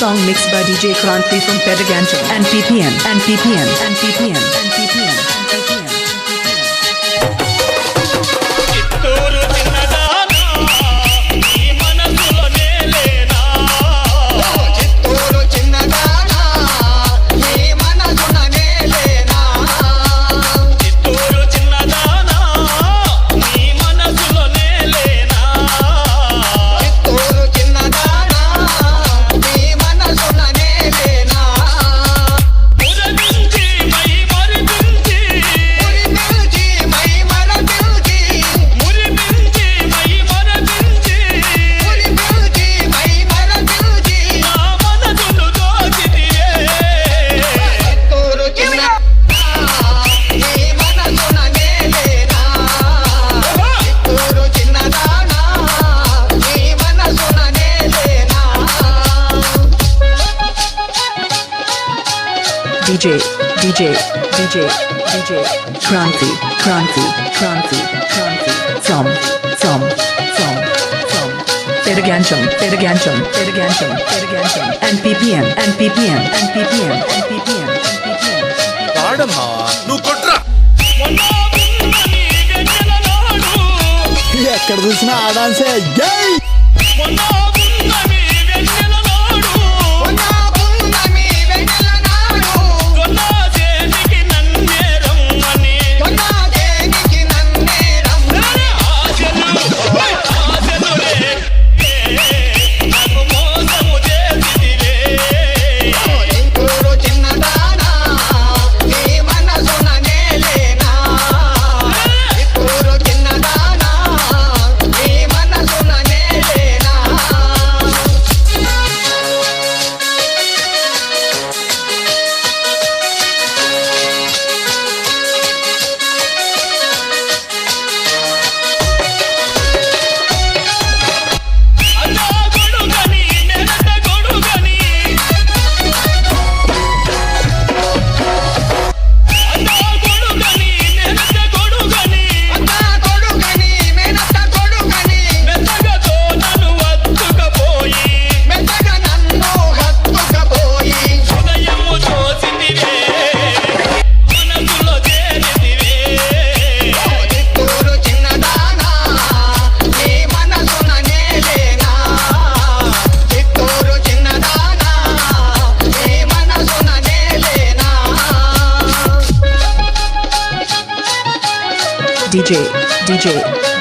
Song mixed by DJ Kranti from Pedaganjam and PPM and PPM and PPM and PPM and PPM. DJ Kranti Som Pedaganjam and PPM and PPM and PPM and PPM and PPM. పాడమ్మా నువ్వు కొట్రా ఎక్కడ చూసినా ఆ డాన్సే జై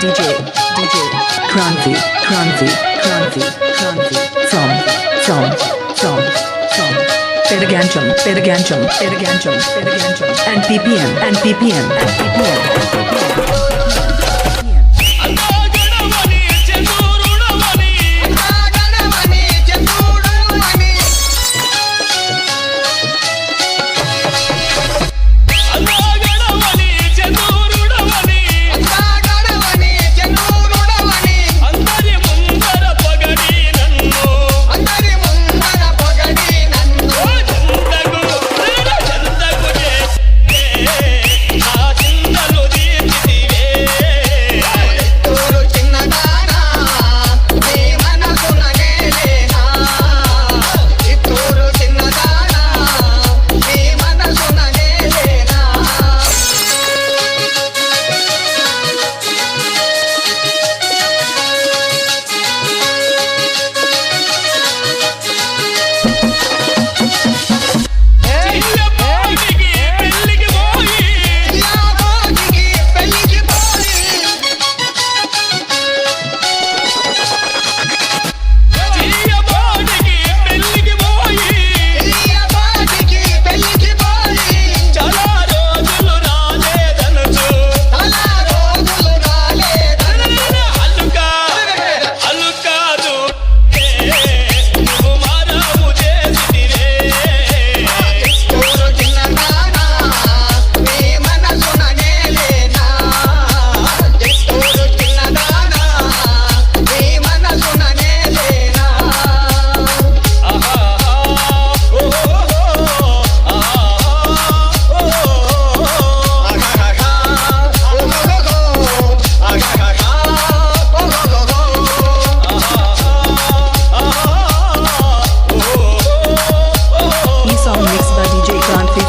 DJ Kranti Som Pedaganjam and PPM and PPM and PPM and PPM.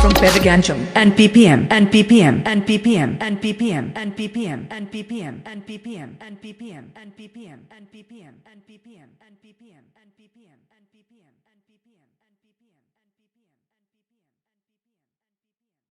from Pedaganjam and ppm and ppm and ppm and ppm and ppm and ppm and ppm and ppm and ppm and ppm and ppm and ppm and ppm and ppm and ppm and ppm.